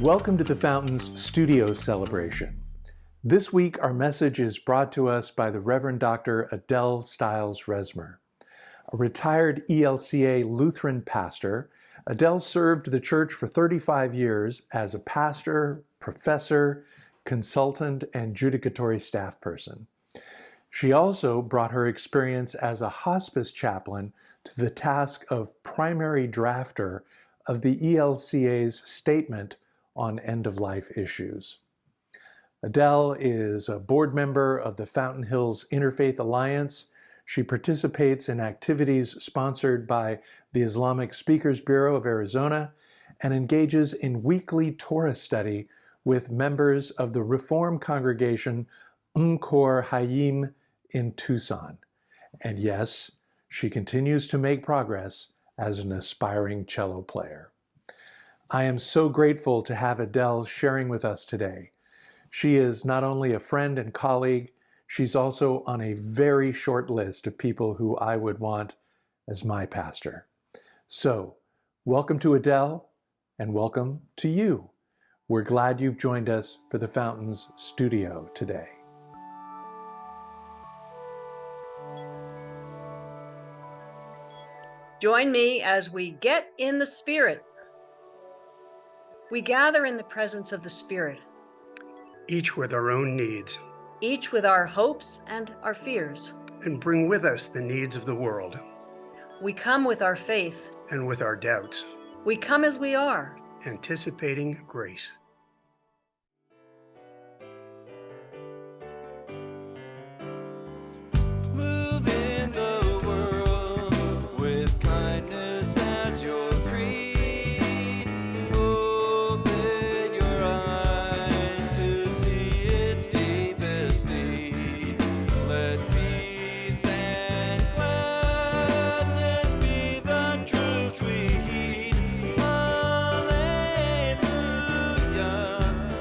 Welcome to the Fountains Studio Celebration. This week, our message is brought to us by the Reverend Dr. Adele Stiles Resmer. A retired ELCA Lutheran pastor, Adele served the church for 35 years as a pastor, professor, consultant, and judicatory staff person. She also brought her experience as a hospice chaplain to the task of primary drafter of the ELCA's statement on end-of-life issues. Adele is a board member of the Fountain Hills Interfaith Alliance. She participates in activities sponsored by the Islamic Speakers Bureau of Arizona and engages in weekly Torah study with members of the Reform congregation UMCOR Hayim in Tucson. And yes, she continues to make progress as an aspiring cello player. I am so grateful to have Adele sharing with us today. She is not only a friend and colleague, she's also on a very short list of people who I would want as my pastor. So, welcome to Adele, and welcome to you. We're glad you've joined us for the Fountains Studio today. Join me as we get in the Spirit. We gather in the presence of the Spirit, each with our own needs, each with our hopes and our fears. and bring with us the needs of the world We come with our faith. and with our doubts, We come as we are. anticipating grace. Move in the world with kindness as your creed. Open your eyes to see its deepest need. Let peace and gladness be the truths we heed. Alleluia,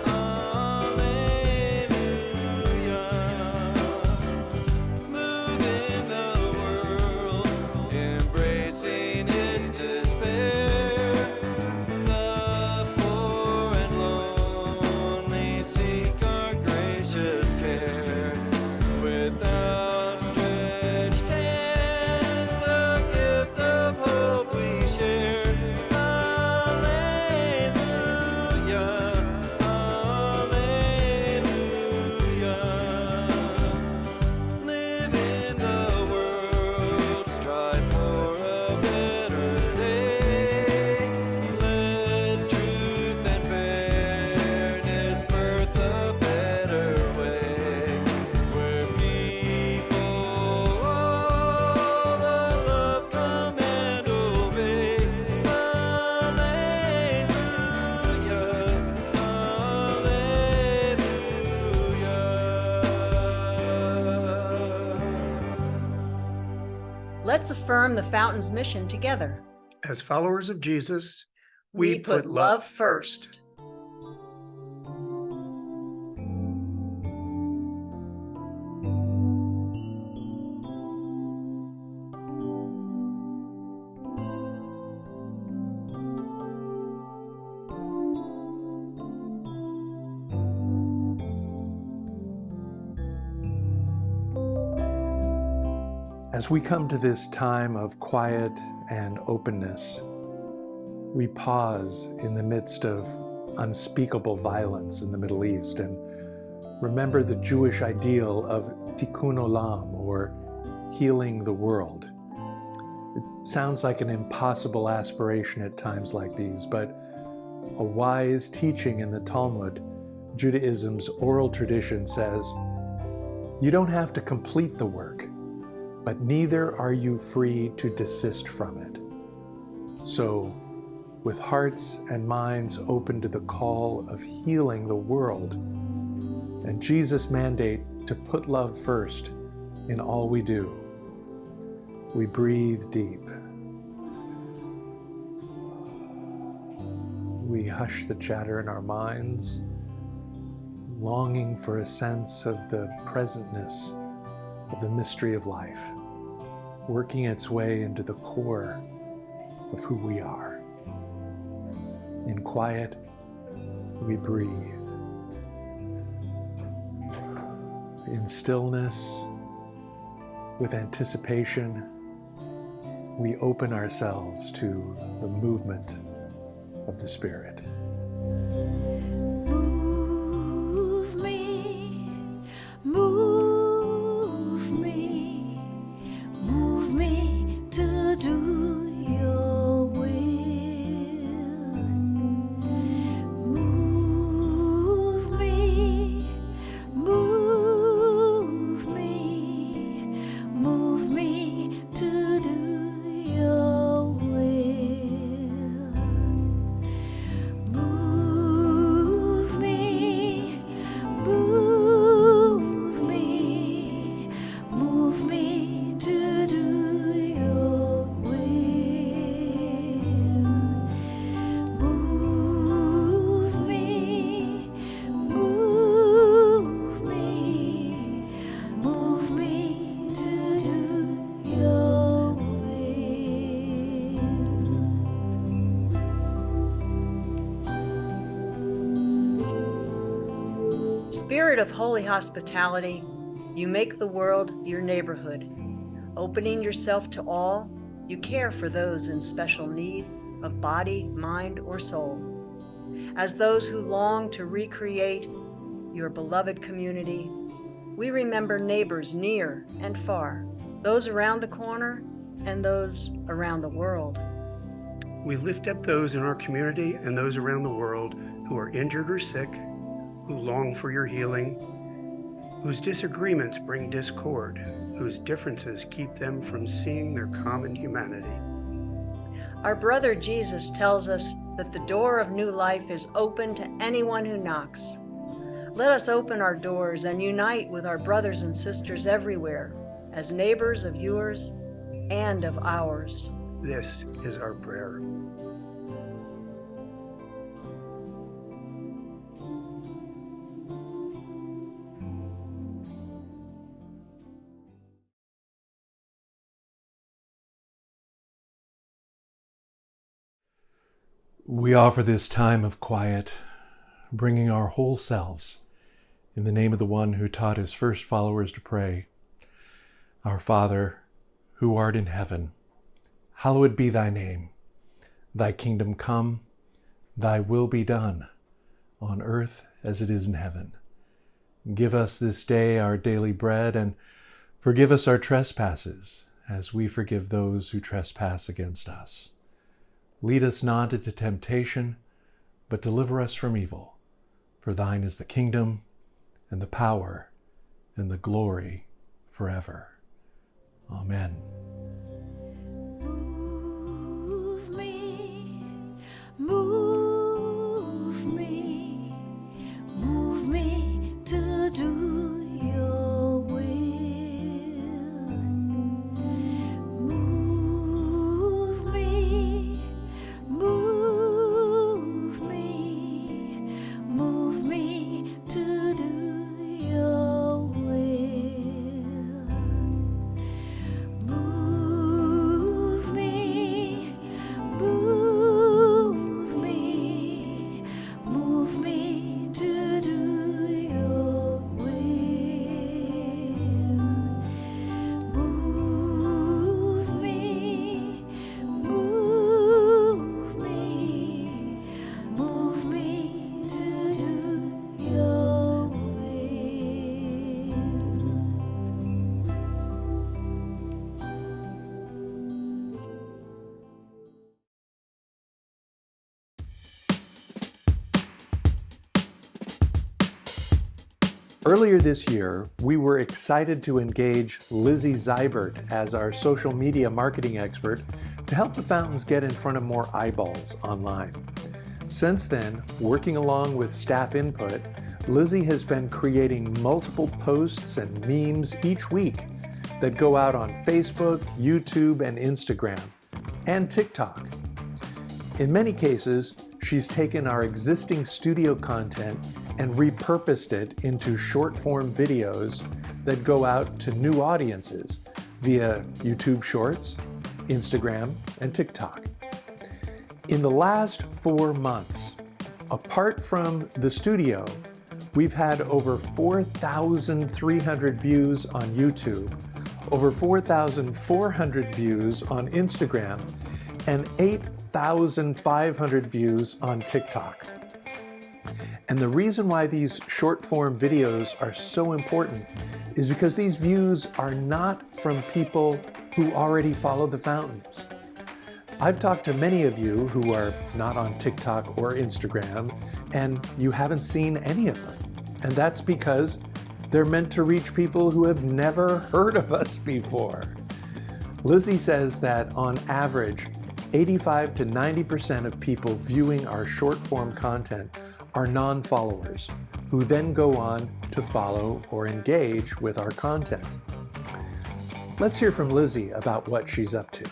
alleluia. Move in the world, embracing its despair. The poor and lonely seek our gracious care. With outstretched hands, the gift of hope we share. Alleluia, alleluia. Live in the world, strive for a better day. Let truth and fairness birth a better way, where people all but love, come and obey. Alleluia, Let's affirm the Fountain's mission together. As followers of Jesus, We put love first. As we come to this time of quiet and openness, we pause in the midst of unspeakable violence in the Middle East and remember the Jewish ideal of tikkun olam, or healing the world. It sounds like an impossible aspiration at times like these, but a wise teaching in the Talmud, Judaism's oral tradition, says, you don't have to complete the work, but neither are you free to desist from it. So, with hearts and minds open to the call of healing the world and Jesus' mandate to put love first in all we do, we breathe deep. We hush the chatter in our minds, longing for a sense of the presentness of the mystery of life, working its way into the core of who we are. In quiet we breathe. In stillness, with anticipation, we open ourselves to the movement of the Spirit. Move me, move me, move me to do your will. Move me, move me, move me to do your will. Move me, move me, move me to do your will. Move me, move me, move me to do your will. Spirit of holy hospitality, you make the world your neighborhood. Opening yourself to all, you care for those in special need of body, mind, or soul. As those who long to recreate your beloved community, we remember neighbors near and far, those around the corner and those around the world. We lift up those in our community and those around the world who are injured or sick, who long for your healing, whose disagreements bring discord, whose differences keep them from seeing their common humanity. Our brother Jesus tells us that the door of new life is open to anyone who knocks. Let us open our doors and unite with our brothers and sisters everywhere as neighbors of yours and of ours. This is our prayer. We offer this time of quiet, bringing our whole selves in the name of the one who taught his first followers to pray. Our Father, who art in heaven, hallowed be thy name. Thy kingdom come, thy will be done, on earth as it is in heaven. Give us this day our daily bread, and forgive us our trespasses, as we forgive those who trespass against us. Lead us not into temptation, but deliver us from evil. For thine is the kingdom, and the power, and the glory forever. Amen. Move me, move me, move me to do your will. Move me, move me, move me to do your will. Move me, move me, move me to do your will. Move me, move me, move me to do your will. Earlier this year, we were excited to engage Lizzie Zybert as our social media marketing expert to help the Fountains get in front of more eyeballs online. Since then, working along with staff input, Lizzie has been creating multiple posts and memes each week that go out on Facebook, YouTube, and Instagram, and TikTok. In many cases, she's taken our existing studio content and repurposed it into short-form videos that go out to new audiences via YouTube Shorts, Instagram, and TikTok. In the last 4 months, Apart from the studio, we've had over 4,300 views on YouTube, over 4,400 views on Instagram, and 8,500 views on TikTok. And the reason why these short-form videos are so important is because these views are not from people who already follow the Fountains. I've talked to many of you who are not on TikTok or Instagram, and you haven't seen any of them. And that's because they're meant to reach people who have never heard of us before. Lizzie says that on average, 85 to 90% of people viewing our short-form content are non-followers, who then go on to follow or engage with our content. Let's hear from Lizzie about what she's up to.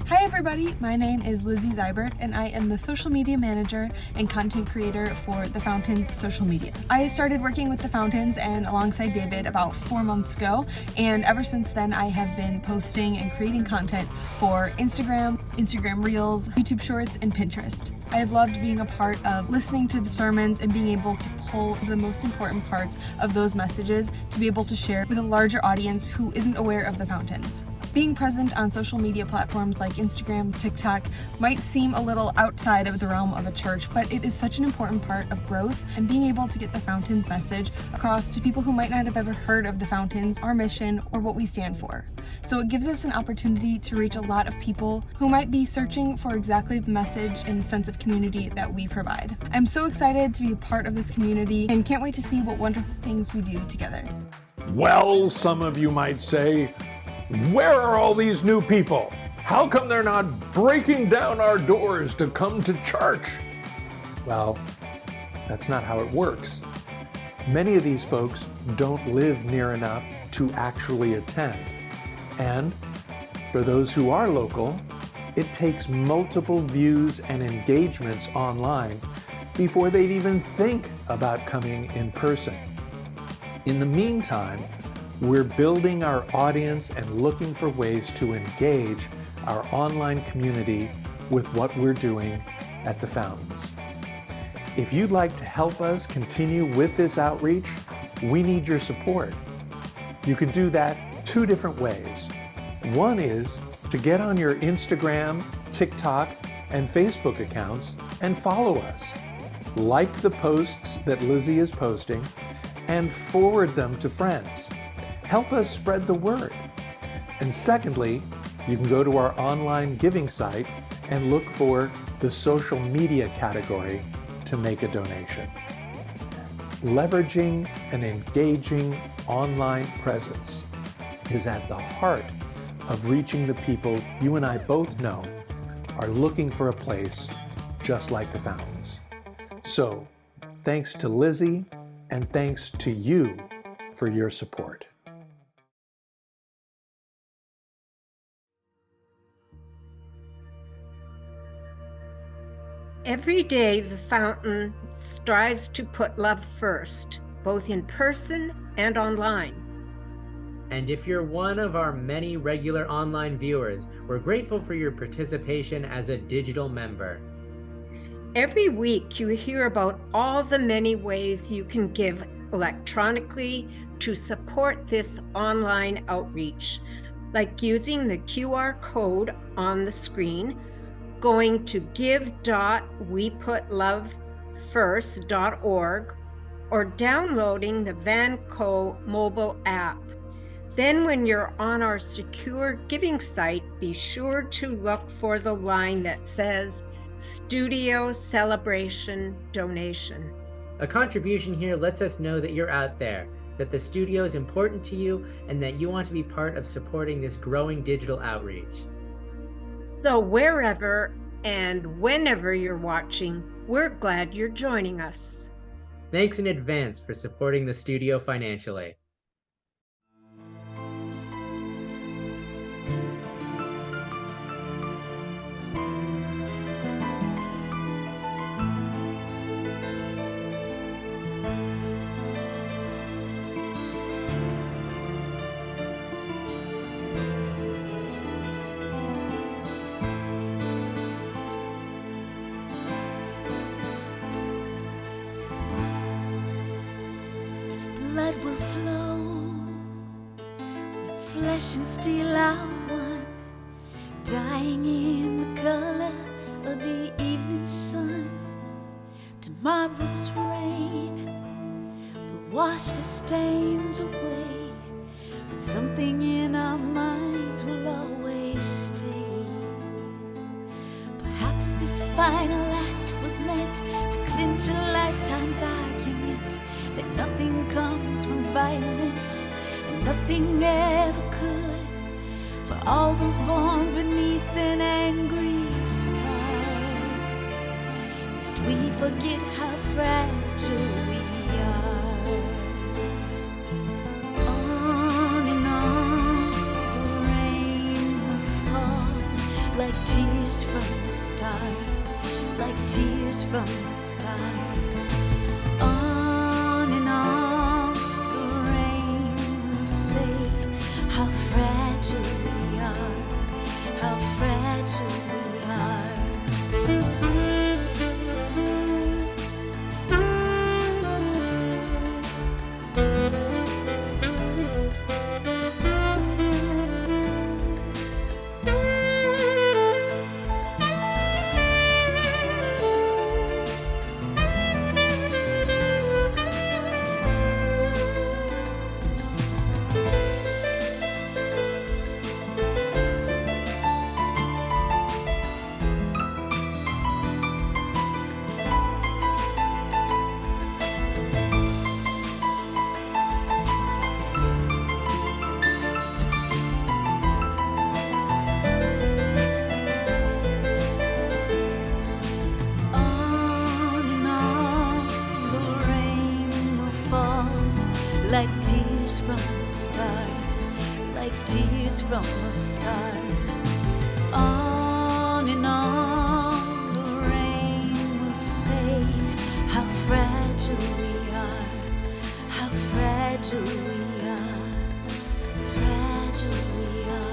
Hi everybody, my name is Lizzie Zybert and I am the social media manager and content creator for the Fountains social media. I started working with the Fountains and alongside David about 4 months ago, and ever since then I have been posting and creating content for Instagram Reels, YouTube Shorts, and Pinterest. I have loved being a part of listening to the sermons and being able to pull the most important parts of those messages to be able to share with a larger audience who isn't aware of the Fountains. Being present on social media platforms like Instagram, TikTok might seem a little outside of the realm of a church, but it is such an important part of growth and being able to get the Fountains message across to people who might not have ever heard of the Fountains, our mission, or what we stand for. So it gives us an opportunity to reach a lot of people who might be searching for exactly the message and sense of community that we provide. I'm so excited to be a part of this community and can't wait to see what wonderful things we do together. Well, some of you might say, where are all these new people? How come they're not breaking down our doors to come to church? Well, that's not how it works. Many of these folks don't live near enough to actually attend. And for those who are local, it takes multiple views and engagements online before they'd even think about coming in person. In the meantime, we're building our audience and looking for ways to engage our online community with what we're doing at the Fountains. If you'd like to help us continue with this outreach, we need your support. You can do that 2 different ways. One is to get on your Instagram, TikTok, and Facebook accounts and follow us. Like the posts that Lizzie is posting and forward them to friends. Help us spread the word. And secondly, you can go to our online giving site and look for the social media category to make a donation. Leveraging an engaging online presence is at the heart of reaching the people you and I both know are looking for a place just like the Fountains. So, thanks to Lizzie and thanks to you for your support. Every day, the Fountain strives to put love first, both in person and online. And if you're one of our many regular online viewers, we're grateful for your participation as a digital member. Every week, you hear about all the many ways you can give electronically to support this online outreach, like using the QR code on the screen, going to give.weputlovefirst.org, or downloading the Vanco mobile app. Then when you're on our secure giving site, be sure to look for the line that says Studio Celebration Donation. A contribution here lets us know that you're out there, that the studio is important to you, and that you want to be part of supporting this growing digital outreach. So wherever and whenever you're watching, we're glad you're joining us. Thanks in advance for supporting the studio financially. flood will flow, with flesh and steel are one, dying in the color of the evening sun. Tomorrow's rain will wash the stains away, but something in our minds will always stay. Perhaps this final act was meant to clinch a lifetime's argument that nothing comes from violence and nothing ever could. For all those born beneath an angry star, lest we forget how fragile we are. On and on the rain will fall, like tears from the start, like tears from the start. On and on the rain will say how fragile we are, how fragile we are. Like tears from the start, like tears from the start. On and on the rain will say how fragile we are, how fragile we are, fragile we are.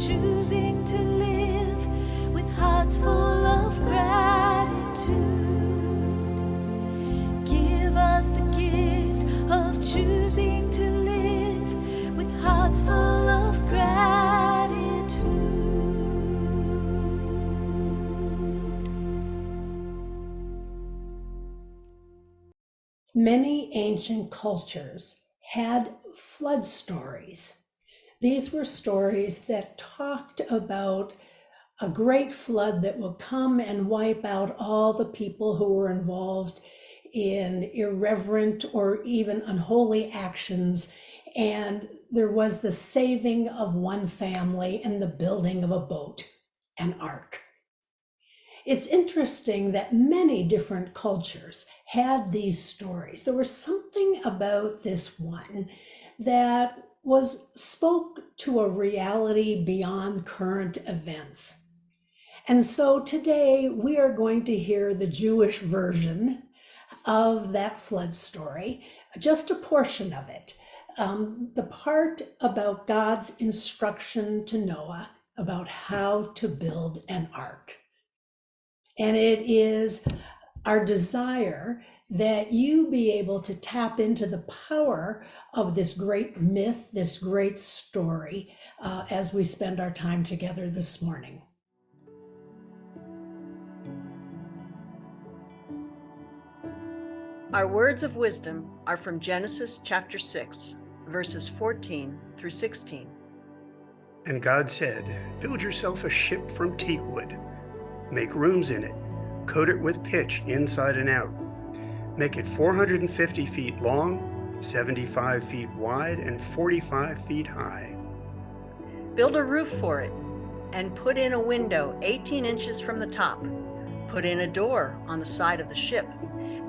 Choosing to live with hearts full of gratitude. Give us the gift of choosing to live with hearts full of gratitude. Many ancient cultures had flood stories. These were stories that talked about a great flood that would come and wipe out all the people who were involved in irreverent or even unholy actions. And there was the saving of one family and the building of a boat, an ark. It's interesting that many different cultures had these stories. There was something about this one that spoke to a reality beyond current events. And so today we are going to hear the Jewish version of that flood story, just a portion of it. The part about God's instruction to Noah about how to build an ark. And it is our desire that you be able to tap into the power of this great myth, this great story, as we spend our time together this morning. Our words of wisdom are from Genesis chapter 6, verses 14 through 16. And God said, "Build yourself a ship from teak wood. Make rooms in it. Coat it with pitch inside and out. Make it 450 feet long, 75 feet wide, and 45 feet high. Build a roof for it and put in a window 18 inches from the top. Put in a door on the side of the ship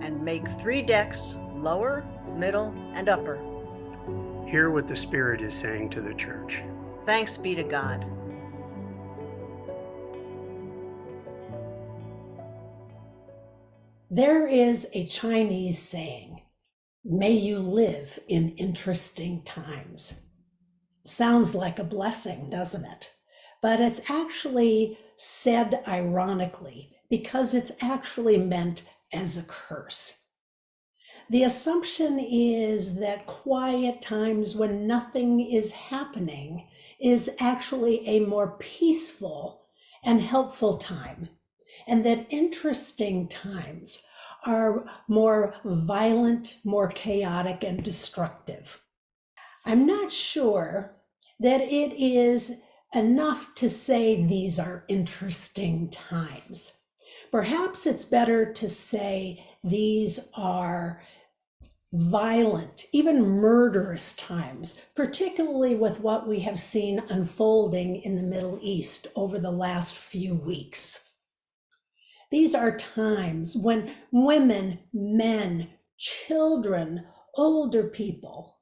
and make 3 decks, lower, middle, and upper." Hear what the Spirit is saying to the church. Thanks be to God. There is a Chinese saying, "May you live in interesting times." Sounds like a blessing, doesn't it? But it's actually said ironically because it's actually meant as a curse. The assumption is that quiet times when nothing is happening is actually a more peaceful and helpful time, and that interesting times are more violent, more chaotic, and destructive. I'm not sure that it is enough to say these are interesting times. Perhaps it's better to say these are violent, even murderous times, particularly with what we have seen unfolding in the Middle East over the last few weeks. These are times when women, men, children, older people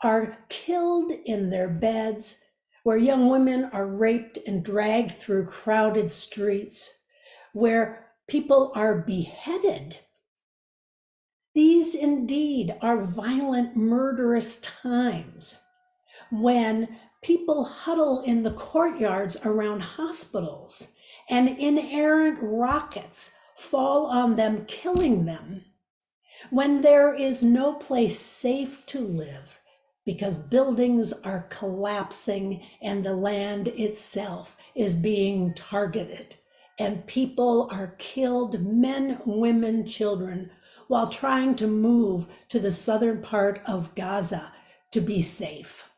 are killed in their beds, where young women are raped and dragged through crowded streets, where people are beheaded. These indeed are violent, murderous times when people huddle in the courtyards around hospitals and inerrant rockets fall on them, killing them, when there is no place safe to live because buildings are collapsing and the land itself is being targeted and people are killed, men, women, children, while trying to move to the southern part of Gaza to be safe.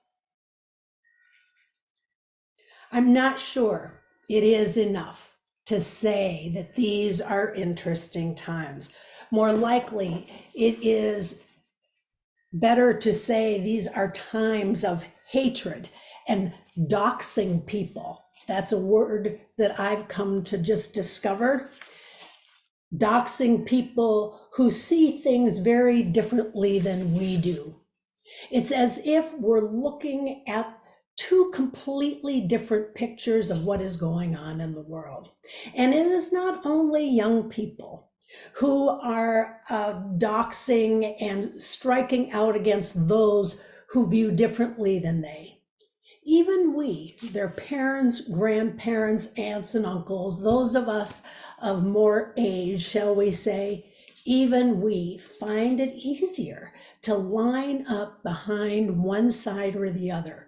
I'm not sure it is enough to say that these are interesting times. More likely, it is better to say these are times of hatred and doxing people. That's a word that I've come to just discover. Doxing people who see things very differently than we do. It's as if we're looking at 2 completely different pictures of what is going on in the world. And it is not only young people who are doxing and striking out against those who view differently than they. Even we, their parents, grandparents, aunts and uncles, those of us of more age, shall we say, even we find it easier to line up behind one side or the other,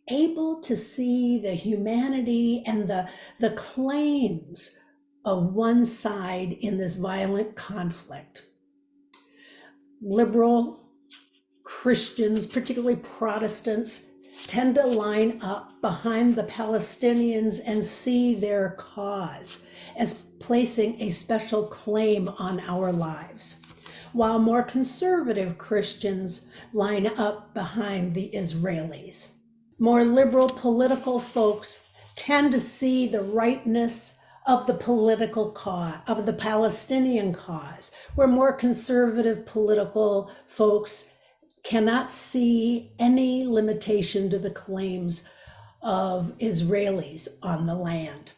able to see the humanity and the claims of one side in this violent conflict. Liberal Christians, particularly Protestants, tend to line up behind the Palestinians and see their cause as placing a special claim on our lives, while more conservative Christians line up behind the Israelis. More liberal political folks tend to see the rightness of the political cause, of the Palestinian cause, where more conservative political folks cannot see any limitation to the claims of Israelis on the land.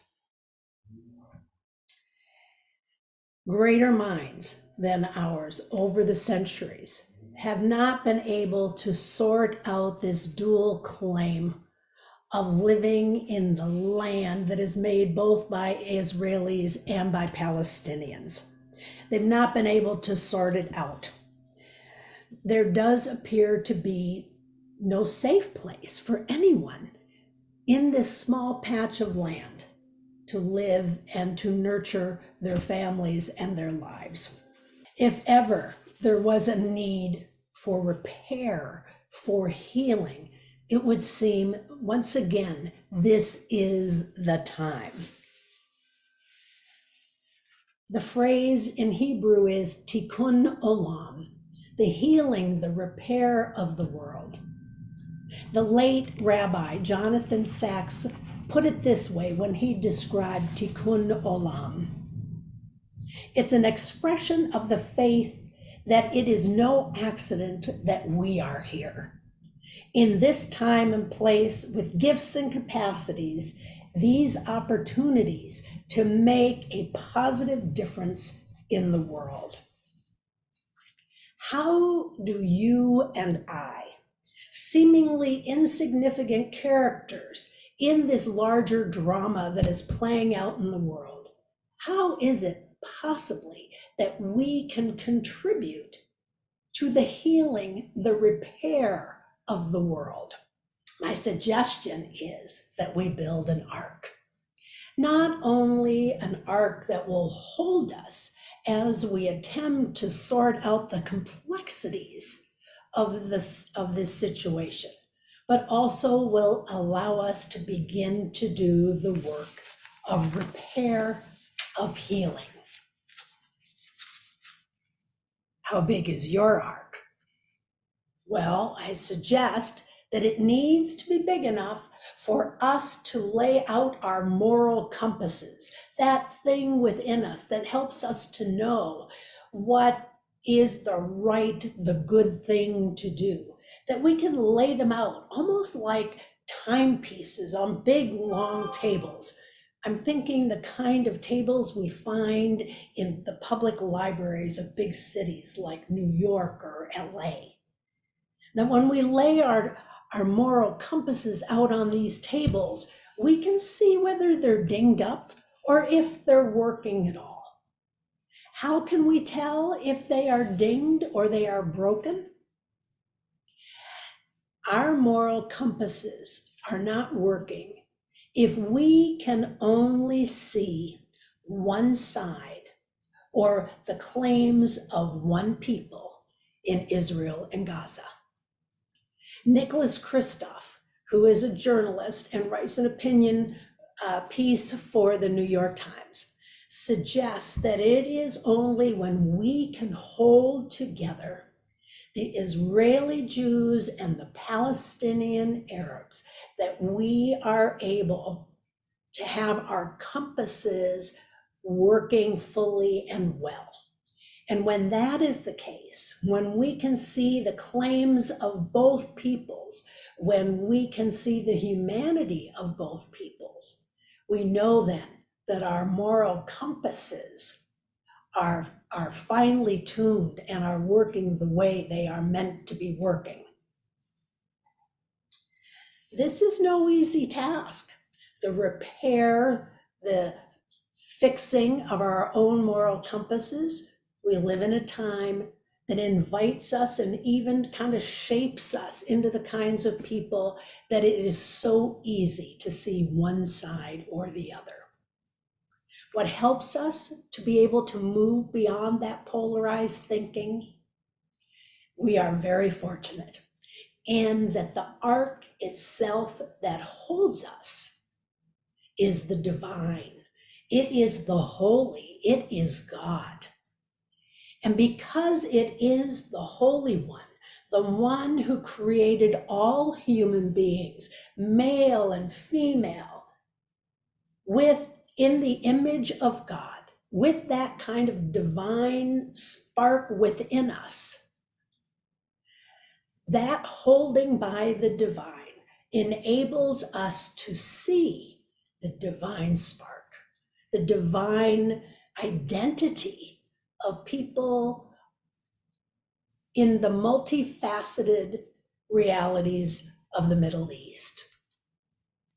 Greater minds than ours over the centuries have not been able to sort out this dual claim of living in the land that is made both by Israelis and by Palestinians. They've not been able to sort it out. There does appear to be no safe place for anyone in this small patch of land to live and to nurture their families and their lives. If ever there was a need for repair, for healing, it would seem once again, this is the time. The phrase in Hebrew is tikkun olam, the healing, the repair of the world. The late Rabbi Jonathan Sacks put it this way when he described tikkun olam. It's an expression of the faith that it is no accident that we are here. In this time and place, with gifts and capacities, these opportunities to make a positive difference in the world. How do you and I, seemingly insignificant characters in this larger drama that is playing out in the world, how is it possibly that we can contribute to the healing, the repair of the world? My suggestion is that we build an ark. Not only an ark that will hold us as we attempt to sort out the complexities of this situation, but also will allow us to begin to do the work of repair, of healing. How big is your ark? Well, I suggest that it needs to be big enough for us to lay out our moral compasses, that thing within us that helps us to know what is the right, the good thing to do, that we can lay them out almost like timepieces on big, long tables. I'm thinking the kind of tables we find in the public libraries of big cities like New York or LA. That when we lay our moral compasses out on these tables, we can see whether they're dinged up or if they're working at all. How can we tell if they are dinged or they are broken? Our moral compasses are not working if we can only see one side or the claims of one people in Israel and Gaza. Nicholas Kristof, who is a journalist and writes an opinion piece for the New York Times, suggests that it is only when we can hold together the Israeli Jews and the Palestinian Arabs that we are able to have our compasses working fully and well. And when that is the case, when we can see the claims of both peoples, when we can see the humanity of both peoples, we know then that our moral compasses are finely tuned and are working the way they are meant to be working. This is no easy task. The repair, the fixing of our own moral compasses. We live in a time that invites us and even kind of shapes us into the kinds of people that it is so easy to see one side or the other. What helps us to be able to move beyond that polarized thinking? We are very fortunate in that the ark itself that holds us is the divine. It is the holy. It is God. And because it is the Holy One, the one who created all human beings, male and female, in the image of God, with that kind of divine spark within us, that holding by the divine enables us to see the divine spark, the divine identity of people in the multifaceted realities of the Middle East.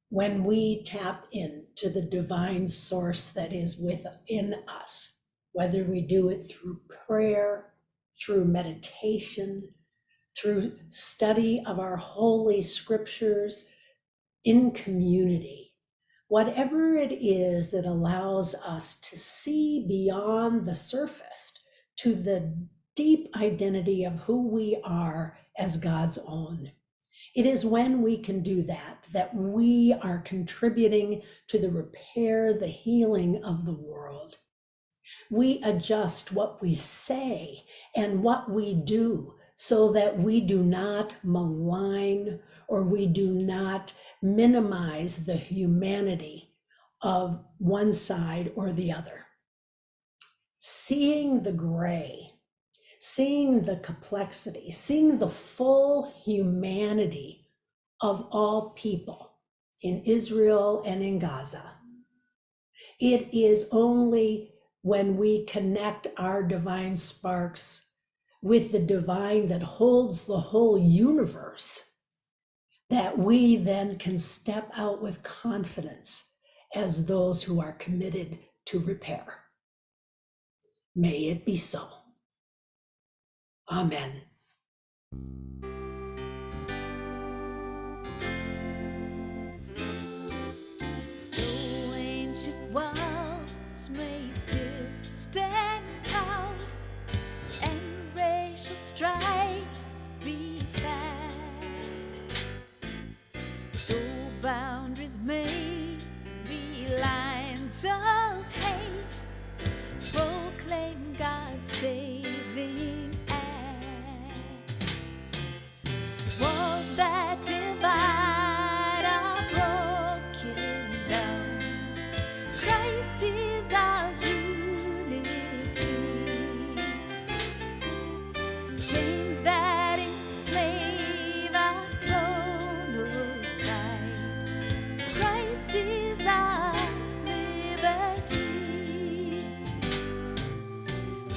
When we tap into the divine source that is within us, whether we do it through prayer, through meditation, through study of our holy scriptures, in community, whatever it is that allows us to see beyond the surface to the deep identity of who we are as God's own. It is when we can do that, that we are contributing to the repair, the healing of the world. We adjust what we say and what we do so that we do not malign or we do not minimize the humanity of one side or the other. Seeing the gray, seeing the complexity, seeing the full humanity of all people in Israel and in Gaza. It is only when we connect our divine sparks with the divine that holds the whole universe that we then can step out with confidence as those who are committed to repair. May it be so. Amen. Though ancient walls may still stand proud and racial strife be fact, though boundaries may be lines of hate, proclaim God's saving act. Walls that divide are broken down. Christ is our unity. Chains that enslave are thrown aside. Christ is our liberty.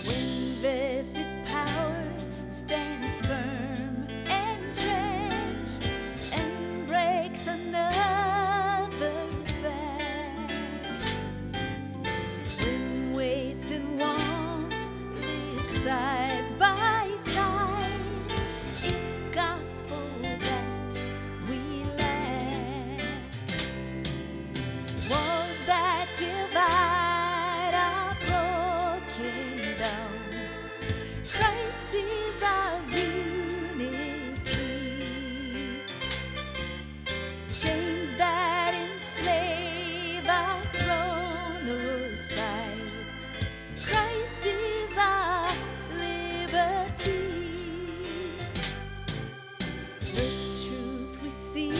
When vested power stands firm and entrenched and breaks another's back, when waste and want live side by side, it's gospel that we lack. Walls that divide are broken down. Christ is our unity. Chains that enslave are thrown aside. Christ is our liberty. The truth we seek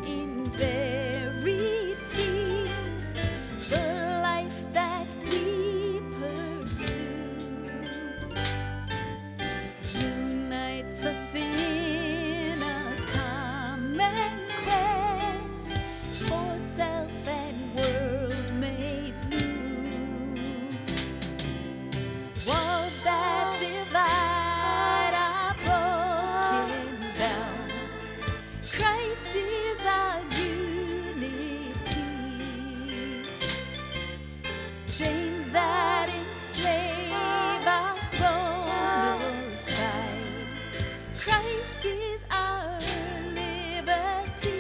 in varied scheme, the life that we pursue, unites us in a common quest for self and world made new. Walls that divide are broken down. Christ is our unity. Chains that enslave are thrown aside. Christ is our liberty.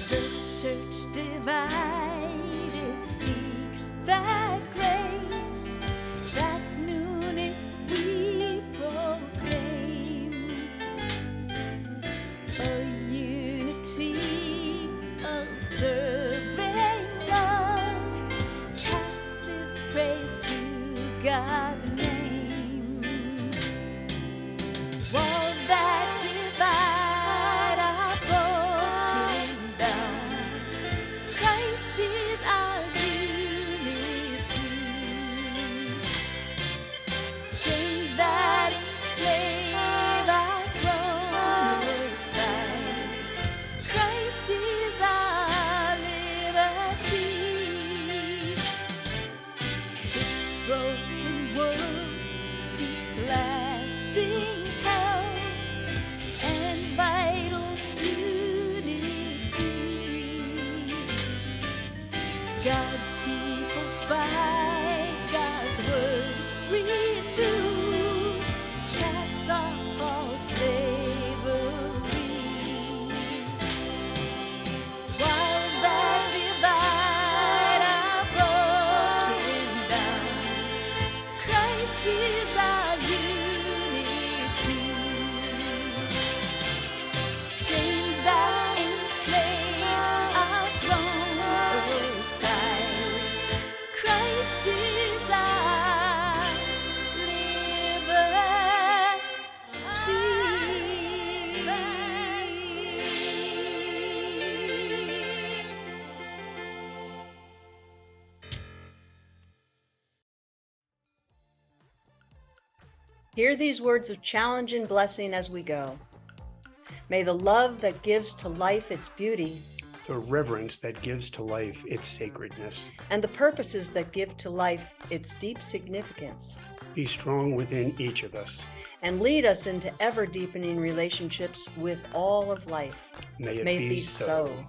The church divided seeks that grace, that newness we proclaim. A unity of serving love, cast lives praise to God's name. Walls that divide are broken down. Christ is our unity. Chains that enslave are thrown aside. Christ is our liberty. This broken world seeks lasting health and vital unity. God's people by God's word renewed, cast off all slavery. Walls that divide are broken down. Hear these words of challenge and blessing as we go. May the love that gives to life its beauty, the reverence that gives to life its sacredness, and the purposes that give to life its deep significance, be strong within each of us. and lead us into ever-deepening relationships with all of life. May it May be be so. so.